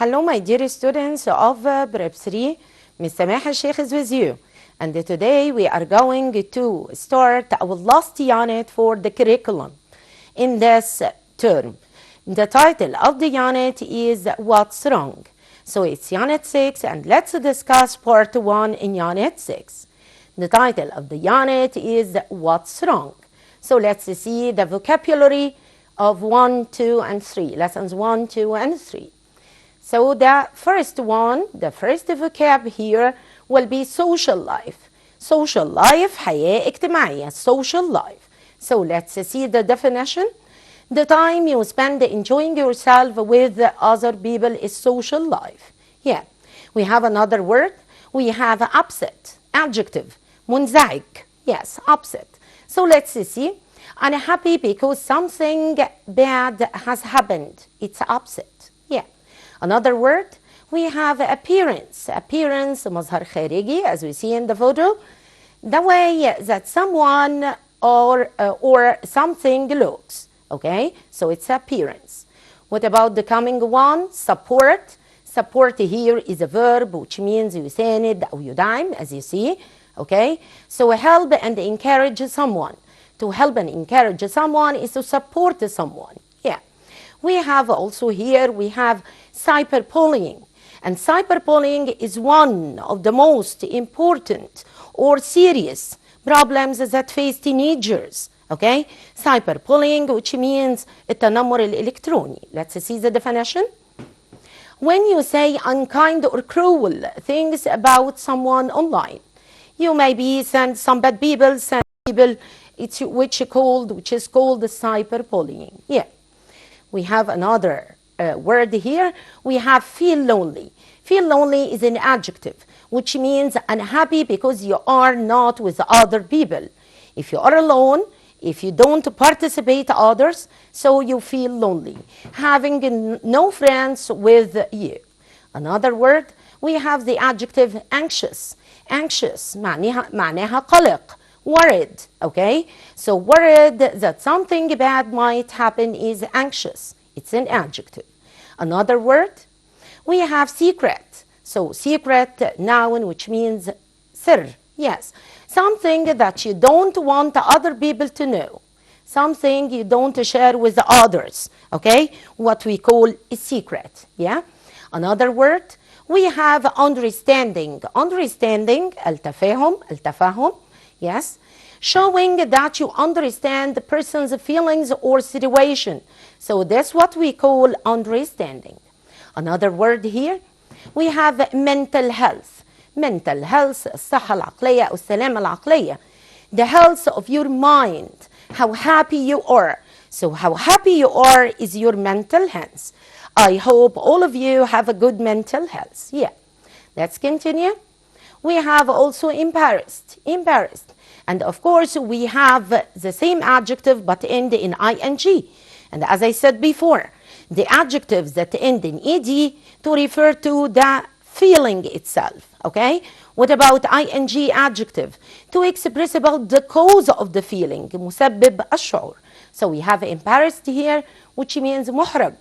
Hello, my dear students of Prep 3. Miss Samaha Sheikh is with you. And today we are going to start our last unit for the curriculum in this term. The title of the unit is What's Wrong? So it's Unit 6, and let's discuss Part 1 in Unit 6. The title of the unit is What's Wrong? So let's see the vocabulary of 1, 2, and 3. Lessons 1, 2, and 3. So the first one, the first vocab here will be social life. Social life, حياة اجتماعية, social life. So let's see the definition. The time you spend enjoying yourself with other people is social life. Yeah. We have another word. We have upset, adjective, منزعج. Yes, upset. So let's see. Unhappy because something bad has happened. It's upset. Yeah. Another word, we have appearance. Appearance, مظهر خارجي, as we see in the photo. The way that someone or something looks. Okay, so it's appearance. What about the coming one? Support. Support here is a verb which means يساند أو يدعم, as you see. Okay, so help and encourage someone. To help and encourage someone is to support someone. Yeah. We have also here, we have cyberbullying. And cyberbullying is one of the most important or serious problems that face teenagers. Okay? Cyberbullying, which means التنمر الإلكتروني. Let's see the definition. When you say unkind or cruel things about someone online, you maybe send some bad people, which is called cyberbullying. Yeah. We have another word here. We have feel lonely. Feel lonely is an adjective, which means unhappy because you are not with other people. If you are alone, if you don't participate others, so you feel lonely, having no friends with you. Another word, we have the adjective anxious. Anxious, معناها قلق, worried, okay? So worried that something bad might happen is anxious. It's an adjective. Another word, we have secret. So secret, noun, which means sir. Yes, something that you don't want other people to know. Something you don't share with others, okay? What we call a secret, yeah? Another word, we have understanding. Understanding, التفاهم, yes? Showing that you understand the person's feelings or situation. So that's what we call understanding. Another word here, we have mental health. Mental health, الصحة العقلية أو السلامة العقلية. The health of your mind, how happy you are. So how happy you are is your mental health. I hope all of you have a good mental health. Yeah. Let's continue. We have also embarrassed. Embarrassed. And of course, we have the same adjective but end in ing. And as I said before, the adjectives that end in ed to refer to the feeling itself. Okay? What about ing adjective? To express about the cause of the feeling. مسبب الشعور. So we have embarrassed here, which means محرج.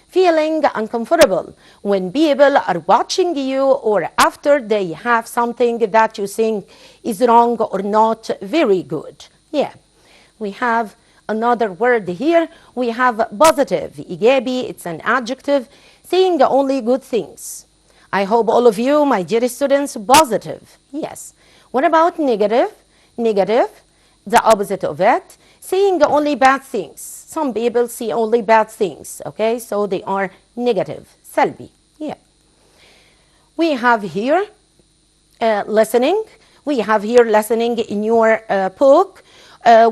Feeling uncomfortable when people are watching you or after they have something that you think is wrong or not very good. Yeah. We have another word here. We have positive. إيجابي, it's an adjective saying only good things. I hope all of you, my dear students, positive. Yes. What about negative? Negative, the opposite of it, saying only bad things. Some people see only bad things, okay? So they are negative, سلبي. Yeah. We have here listening. We have here listening in your book,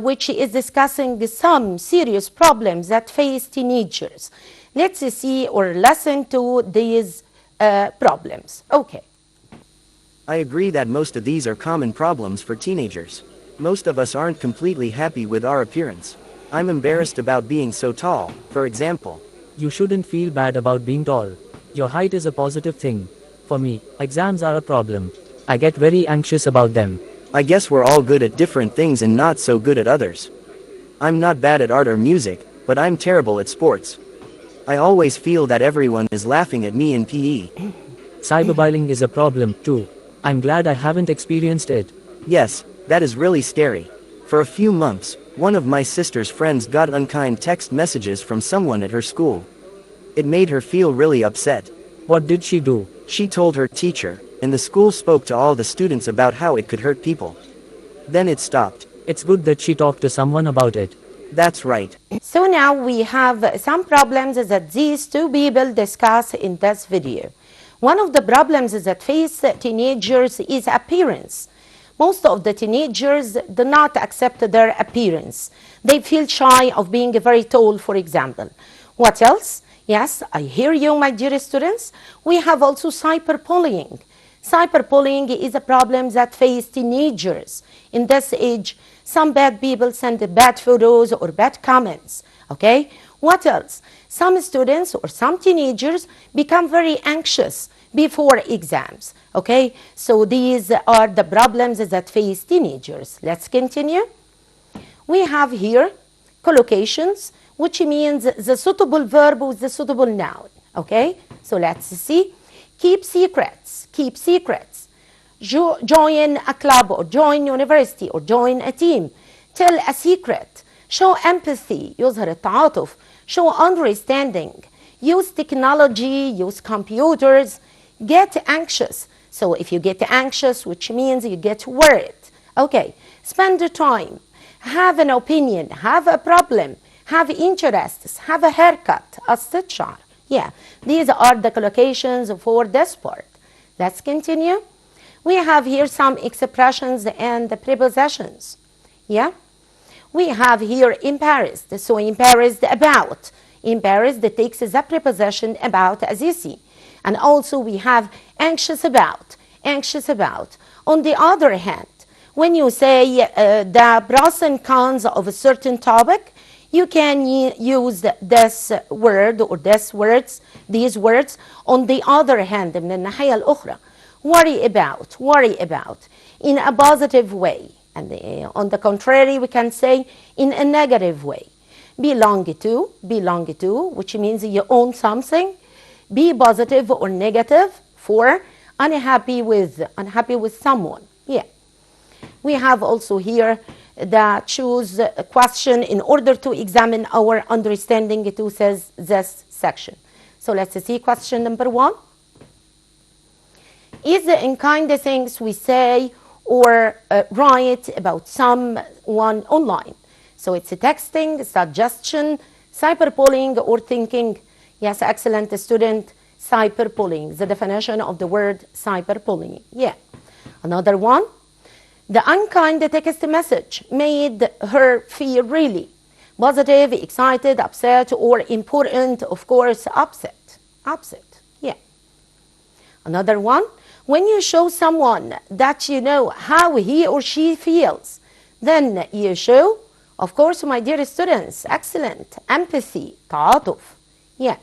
which is discussing some serious problems that face teenagers. Let's see or listen to these problems. Okay. I agree that most of these are common problems for teenagers. Most of us aren't completely happy with our appearance. I'm embarrassed about being so tall, for example. You shouldn't feel bad about being tall. Your height is a positive thing. For me, exams are a problem. I get very anxious about them. I guess we're all good at different things and not so good at others. I'm not bad at art or music, but I'm terrible at sports. I always feel that everyone is laughing at me in PE. Cyberbullying is a problem, too. I'm glad I haven't experienced it. Yes, that is really scary. For a few months, one of my sister's friends got unkind text messages from someone at her school. It made her feel really upset. What did she do? She told her teacher, and the school spoke to all the students about how it could hurt people. Then it stopped. It's good that she talked to someone about it. That's right. So now we have some problems that these two people discuss in this video. One of the problems that face teenagers is appearance. Most of the teenagers do not accept their appearance. They feel shy of being very tall, for example. What else? Yes, I hear you, my dear students. We have also cyberbullying. Cyberbullying is a problem that faces teenagers. In this age, some bad people send bad photos or bad comments. Okay? What else? Some students or some teenagers become very anxious before exams. Okay? So these are the problems that face teenagers. Let's continue. We have here collocations, which means the suitable verb with the suitable noun. Okay? So let's see. Keep secrets. Keep secrets. Join a club or join university or join a team. Tell a secret. Show empathy. يظهر التعاطف. Show understanding. Use technology. Use computers. Get anxious. So if you get anxious, which means you get worried. Okay. Spend the time. Have an opinion. Have a problem. Have interests. Have a haircut. قصة شعر. Yeah. These are the collocations for this part. Let's continue. We have here some expressions and the prepositions. Yeah. We have here embarrassed. So embarrassed about. Embarrassed takes the preposition about, as you see. And also we have anxious about. Anxious about. On the other hand, when you say the pros and cons of a certain topic, you can use this word or these words. On the other hand, من الناحية الأخرى, worry about, in a positive way. And on the contrary, we can say in a negative way. Belong to, which means you own something. Be positive or negative for unhappy with someone. Yeah. We have also here the choose a question in order to examine our understanding to this section. So let's see question number 1. Is the unkind things we say or write about someone online? So it's a texting, suggestion, cyberbullying, or thinking. Yes, excellent student. Cyberbullying, the definition of the word cyberbullying. Yeah. Another one. The unkind text message made her feel really positive, excited, upset, or important. Of course, upset. Yeah. Another one. When you show someone that you know how he or she feels, then you show, of course, my dear students, excellent, empathy, تعاطف. Yeah.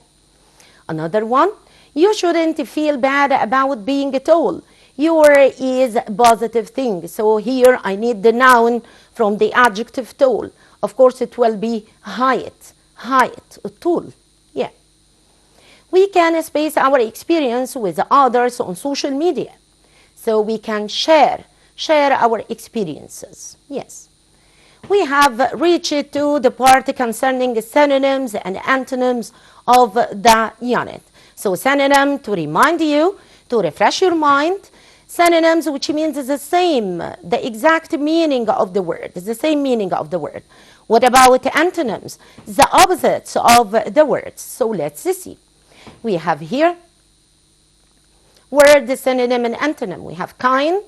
Another one. You shouldn't feel bad about being tall. Your is a positive thing. So here I need the noun from the adjective tall. Of course, it will be height, tall. Yeah. We can space our experience with others on social media. So we can share our experiences. Yes. We have reached to the part concerning synonyms and antonyms of the unit. So synonym, to remind you, to refresh your mind. Synonyms, which means the same, the exact meaning of the word, the same meaning of the word. What about antonyms? The opposites of the words. So let's see. We have here word, synonym, and antonym. We have kind,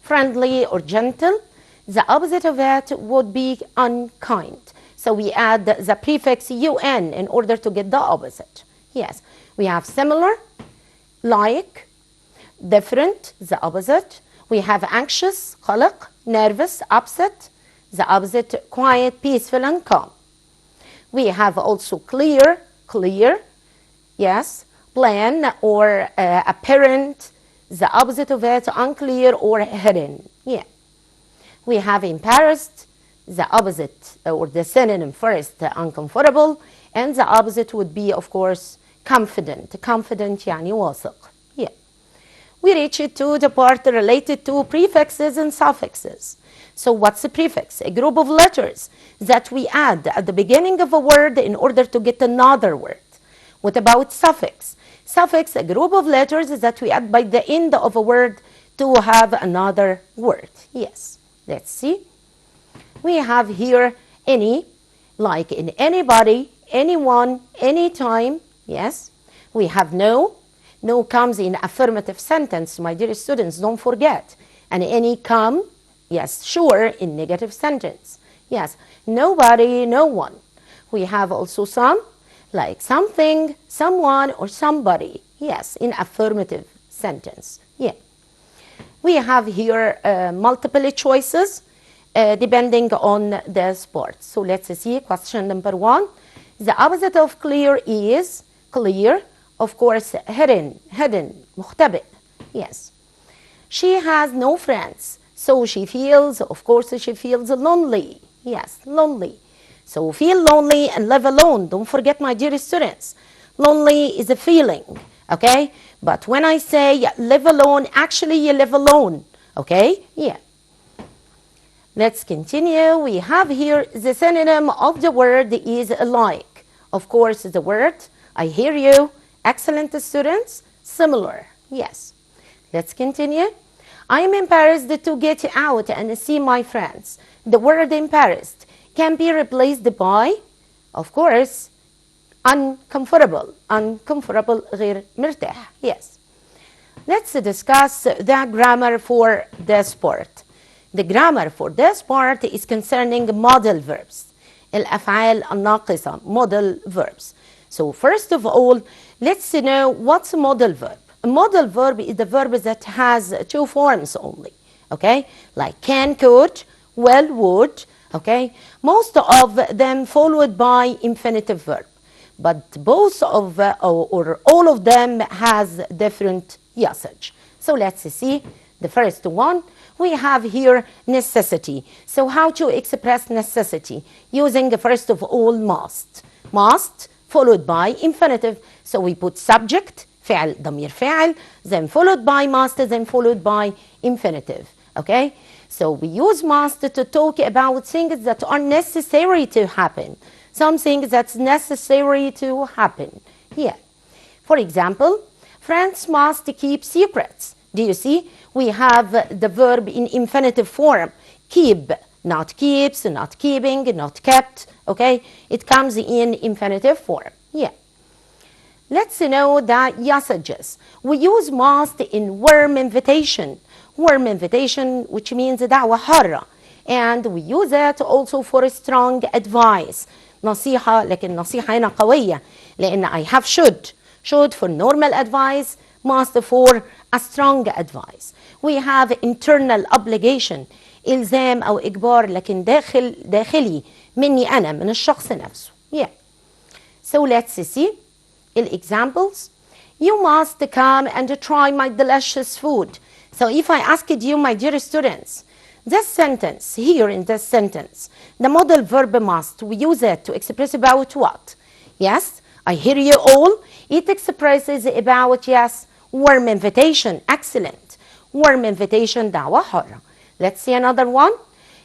friendly, or gentle. The opposite of that would be unkind. So we add the prefix un in order to get the opposite. Yes. We have similar, like, different, the opposite. We have anxious, قلق, nervous, upset, the opposite, quiet, peaceful, and calm. We have also clear, yes, plain or apparent, the opposite of it, unclear or hidden. Yeah. We have embarrassed, the opposite or the synonym first, uncomfortable, And the opposite would be, of course, confident. Confident يعني واثق. Yeah. We reach it to the part related to prefixes and suffixes. So what's a prefix? A group of letters that we add at the beginning of a word in order to get another word. What about suffix? Suffix, a group of letters that we add by the end of a word to have another word. Yes, let's see. We have here any, like in anybody, anyone, anytime. Yes, we have no. No comes in affirmative sentence, my dear students, don't forget. And any come, yes, sure, in negative sentence. Yes, nobody, no one. We have also some, like something, someone, or somebody. Yes, in affirmative sentence. Yeah. We have here multiple choices depending on the sport. So let's see question number 1. The opposite of clear is clear. Of course, hidden, مختبئ. Yes. She has no friends. So she feels, of course, she feels lonely. Yes, lonely. So feel lonely and live alone. Don't forget, my dear students. Lonely is a feeling, okay? But when I say live alone, actually you live alone, okay? Yeah. Let's continue. We have here the synonym of the word is like. Of course, the word, I hear you. Excellent students, similar, yes. Let's continue. I am embarrassed to get out and see my friends. The word embarrassed can be replaced by, of course, uncomfortable. Uncomfortable, غير مرتاح, yes. Let's discuss the grammar for this part. The grammar for this part is concerning modal verbs. الأفعال الناقصة, modal verbs. So first of all, let's know what's a modal verb. A modal verb is the verb that has 2 forms only, okay? Like can, could, will, would, okay? Most of them followed by infinitive verb. But both of, or all of them has different usage. So let's see the first one. We have here necessity. So how to express necessity? Using first of all must. Must followed by infinitive. So we put subject, فعل, ضمير فاعل, then followed by must, then followed by infinitive. Okay? So we use must to talk about things that are necessary to happen. Something that's necessary to happen. Yeah. For example, friends must keep secrets. Do you see? We have the verb in infinitive form. Keep, not keeps, not keeping, not kept. Okay? It comes in infinitive form. Yeah. Let's know the usages. We use must in warm invitation. Warm invitation, which means دعوة حارة. And we use it also for strong advice. نصيحة, لكن نصيحة هنا قوية. لأن I have should. Should for normal advice. Must for a strong advice. We have internal obligation. إلزام أو إجبار لكن داخلي مني أنا من الشخص نفسه. Yeah. So let's see examples. You must come and try my delicious food. So if I asked you, my dear students, this sentence, here in this sentence, the modal verb must, we use it to express about what? Yes, I hear you all. It expresses about, yes, warm invitation. Excellent. Warm invitation, دعوة حارة. Let's see another one.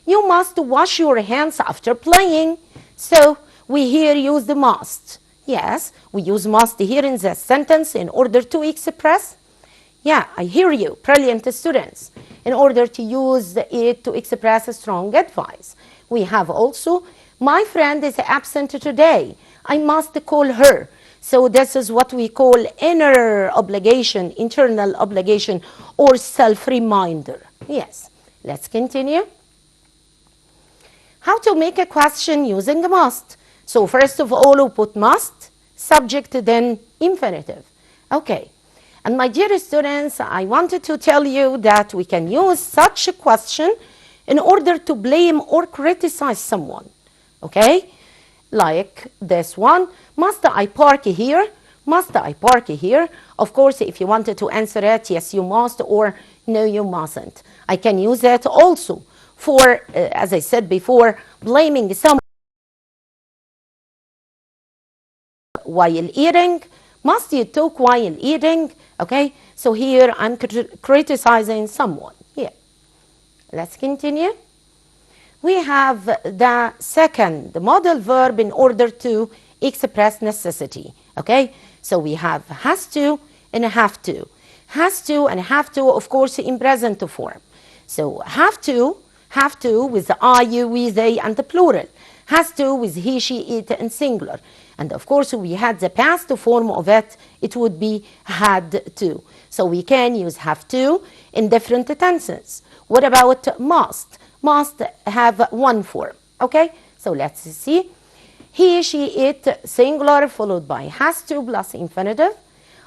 You must wash your hands after playing. So we here use the must. Yes, we use must here in the sentence in order to express. Yeah, I hear you, brilliant students. In order to use it to express a strong advice. We have also, my friend is absent today. I must call her. So this is what we call inner obligation, internal obligation, or self-reminder. Yes, let's continue. How to make a question using must. So first of all, we put must, subject, then infinitive. Okay. And my dear students, I wanted to tell you that we can use such a question in order to blame or criticize someone. Okay? Like this one, must I park here? Must I park here? Of course, if you wanted to answer it, yes, you must, or no, you mustn't. I can use it also for, as I said before, blaming someone. while eating. Must you talk while eating? Okay, so here I'm criticizing someone. Yeah. Let's continue. We have the second modal verb in order to express necessity. Okay, so we have has to and have to. Has to and have to, of course, in present form. So have to with the I, you, we, they, and the plural. Has to with he, she, it, and singular. And of course, we had the past form of it, it would be had to. So we can use have to in different tenses. What about must? Must have one form. Okay, so let's see. He, she, it, singular, followed by has to plus infinitive.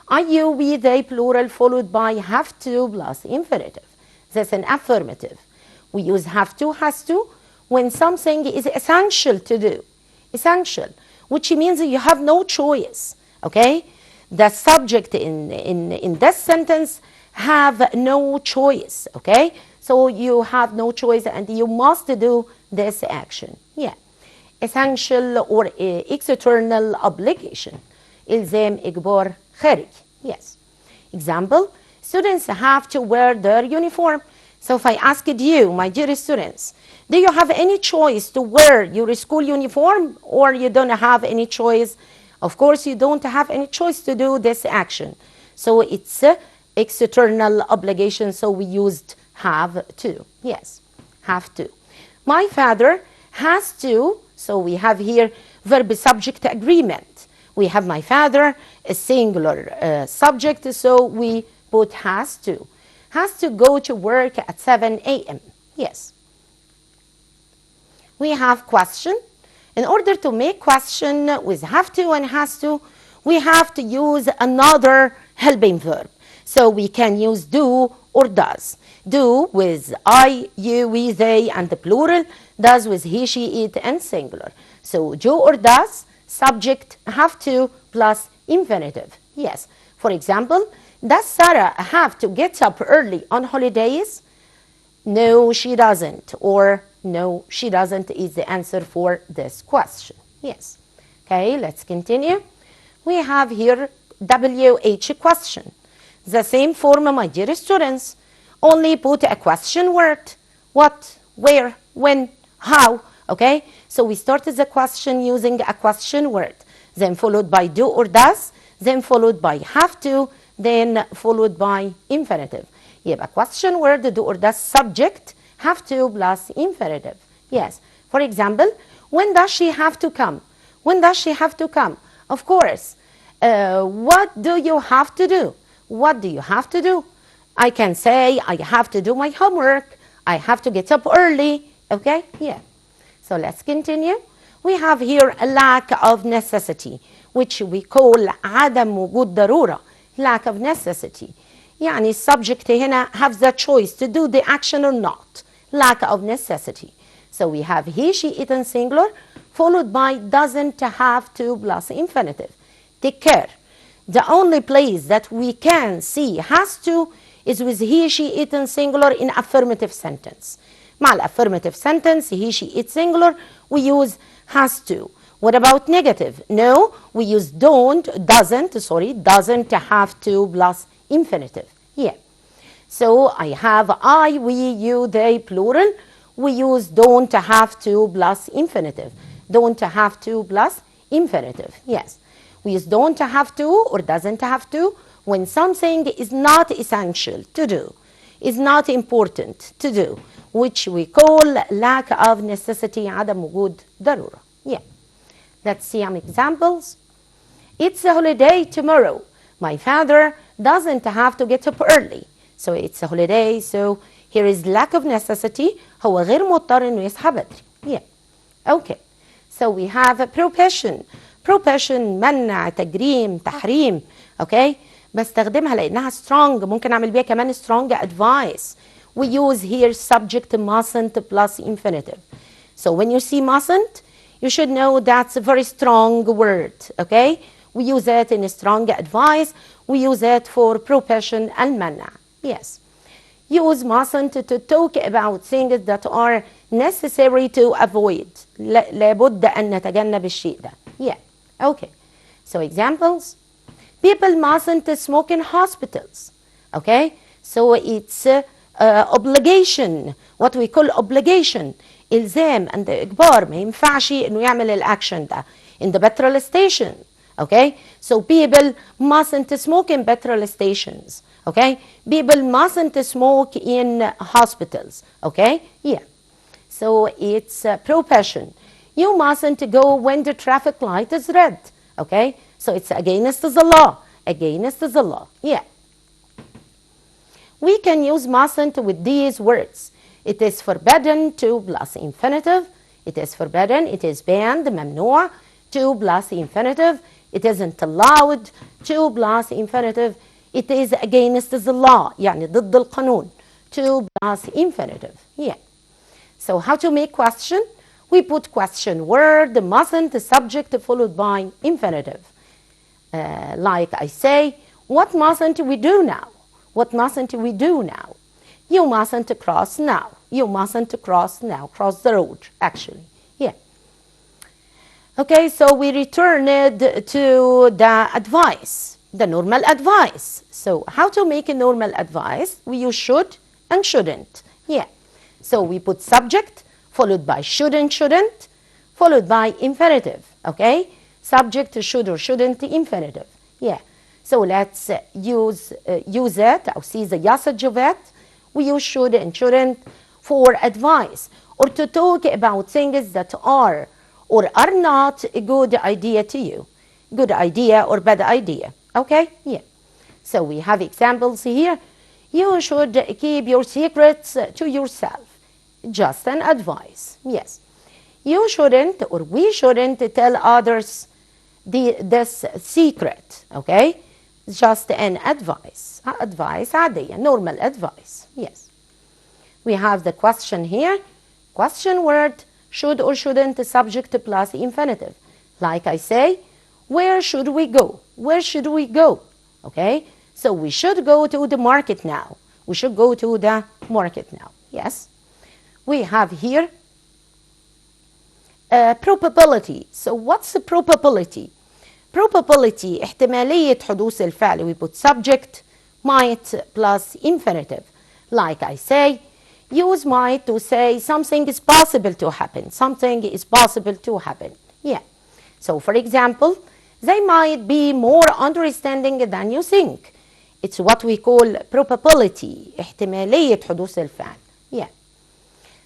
I, you, we, they, plural, followed by have to plus infinitive. That's an affirmative. We use have to, has to, when something is essential to do. Essential, which means you have no choice. Okay? The subject in this sentence have no choice. Okay? So you have no choice and you must do this action. Yeah. Essential or external obligation. إلزام إجبار خارجي. Yes. Example, students have to wear their uniform. So if I asked you, my dear students, do you have any choice to wear your school uniform or you don't have any choice? Of course, you don't have any choice to do this action. So it's external obligation, so we used have to. Yes, have to. My father has to, so we have here verb subject agreement. We have my father, a singular subject, so we put has to. Has to go to work at 7 a.m. Yes. We have question. In order to make question with have to and has to, we have to use another helping verb. So we can use do or does. Do with I, you, we, they, and the plural. Does with he, she, it, and singular. So do or does, subject, have to, plus infinitive. Yes. For example, does Sarah have to get up early on holidays? No, she doesn't. Or no, she doesn't is the answer for this question. Yes. Okay, let's continue. We have here WH question. The same form, my dear students, only put a question word. What, where, when, how. Okay, so we started the question using a question word, then followed by do or does, then followed by have to, then followed by infinitive. يبقى question word, do or does, subject, have to plus infinitive. Yes. For example, when does she have to come? When does she have to come? Of course. What do you have to do? What do you have to do? I can say I have to do my homework. I have to get up early. Okay? Yeah. So let's continue. We have here a lack of necessity, which we call عدم وجود ضرورة. Lack of necessity. يعني السبجكت هنا have the choice to do the action or not. Lack of necessity. So we have he, she, it, and singular, followed by doesn't have to plus infinitive. Take care. The only place that we can see has to is with he, she, it, and singular in affirmative sentence. مع affirmative sentence, he, she, it, singular, we use has to. What about negative? No, we use doesn't have to plus infinitive. Yeah. So I have I, we, you, they, plural. We use don't have to plus infinitive. Don't have to plus infinitive. Yes. We use don't have to or doesn't have to when something is not essential to do, is not important to do, which we call lack of necessity, عدم وجود ضرورة. Yeah. Let's see some examples. It's a holiday tomorrow. My father doesn't have to get up early. So it's a holiday. So here is lack of necessity. هو غير مضطر إنه يصحى بدري. Yeah. Okay. So we have a prohibition. Prohibition منع تجريم تحريم. Okay. بستخدمها لأنها strong. ممكن أعمل بيها كمان strong advice. We use here subject mustn't plus infinitive. So when you see mustn't, you should know that's a very strong word, okay? We use it in a strong advice. We use it for prohibition and منع. Yes. Use mustn't to talk about things that are necessary to avoid. لابد أن نتجنب الشيء ده. Yeah. Okay. So examples, people mustn't smoke in hospitals. Okay, so it's obligation, what we call obligation, إلزام and إجبار. ما ينفعش إنه يعمل الأكشن ده in the petrol station. Okay, so people mustn't smoke in petrol stations. Okay, people mustn't smoke in hospitals. Okay, yeah. So it's prohibition. You mustn't go when the traffic light is red. Okay, so it's against the law. Against the law. Yeah. We can use mustn't with these words. It is forbidden to plus infinitive. It is forbidden. It is banned. ممنوع. To plus infinitive. It isn't allowed. To plus infinitive. It is against the law. يعني ضد القانون. To plus infinitive. Yeah. So how to make question? We put question word, mustn't, subject followed by infinitive. Like I say, what mustn't we do now? What mustn't we do now? You mustn't cross now. You mustn't cross now. Cross the road, actually. Yeah. Okay, so we returned to the advice, the normal advice. So how to make a normal advice? We use should and shouldn't. Yeah. So we put subject, followed by shouldn't, followed by infinitive. Okay? Subject, should or shouldn't, infinitive. Yeah. So let's use it, or see the usage of it. We use should and shouldn't for advice, or to talk about things that are or are not a good idea to you. Good idea or bad idea. Okay? Yeah. So we have examples here. You should keep your secrets to yourself. Just an advice. Yes. You shouldn't or we shouldn't tell others this secret. Okay? Just an advice. Advice عادية. Normal advice. Yes. We have the question here. Question word, should or shouldn't, subject plus infinitive. Like I say, where should we go? Where should we go? Okay? So we should go to the market now. We should go to the market now. Yes. We have here probability. So what's the probability? Probability, احتمالية حدوث الفعل. We put subject, might plus infinitive. Like I say, use might to say something is possible to happen. Something is possible to happen. Yeah. So for example, they might be more understanding than you think. It's what we call probability, احتمالية حدوث الفعل. Yeah.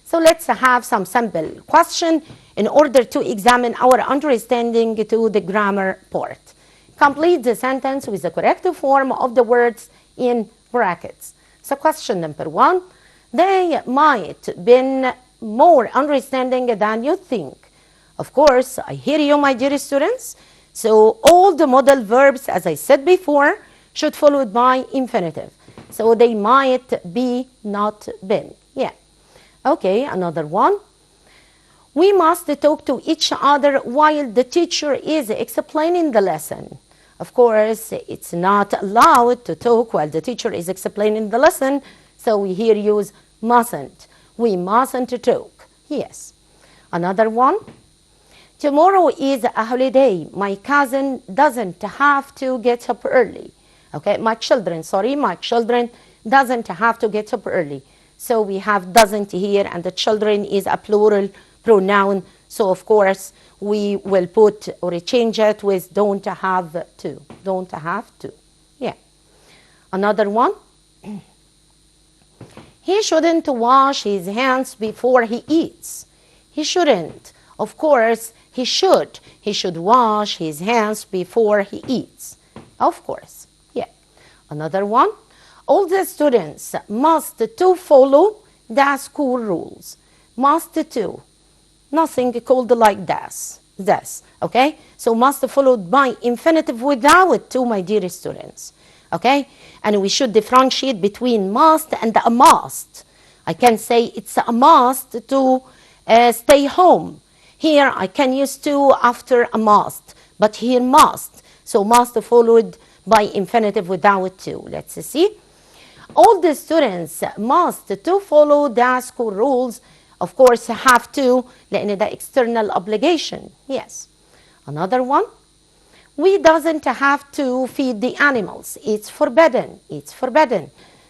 So let's have some sample question in order to examine our understanding to the grammar part. Complete the sentence with the correct form of the words in brackets. So question number 1, they might been more understanding than you think. Of course, I hear you, my dear students. So all the modal verbs, as I said before, should follow by infinitive. So they might be, not been. Yeah. Okay, another one. We must talk to each other while the teacher is explaining the lesson. Of course, it's not allowed to talk while the teacher is explaining the lesson, so we here use mustn't. We mustn't talk. Yes. Another one. Tomorrow is a holiday. My cousin doesn't have to get up early. Okay, my children doesn't have to get up early. So we have doesn't here, and the children is a plural pronoun. So of course we will put or change it with don't have to. Don't have to. Yeah. Another one. He shouldn't wash his hands before he eats. He shouldn't. Of course he should. He should wash his hands before he eats. Of course. Yeah. Another one. All the students must to follow the school rules. Must to. Nothing called like this. Okay? So must followed by infinitive without to, my dear students. Okay? And we should differentiate between must and a must. I can say it's a must to stay home. Here I can use to after a must. But here must. So must followed by infinitive without to. Let's see. All the students must to follow the school rules. Of course, have to, لأن ده external obligation. Yes. Another one. We doesn't have to feed the animals. It's forbidden. It's forbidden.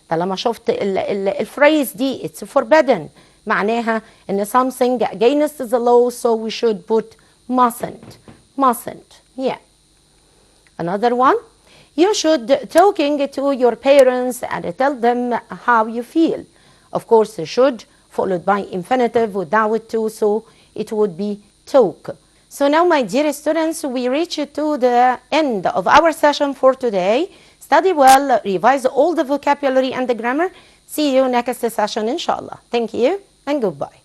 طالما شفت الفريز دي it's forbidden معناها ان something against the law, so we should put mustn't. Mustn't. Yeah. Another one. You should talking to your parents and tell them how you feel. Of course, should followed by infinitive without to, so it would be talk. So now, my dear students, we reach to the end of our session for today. Study well, revise all the vocabulary and the grammar. See you next session, inshallah. Thank you and goodbye.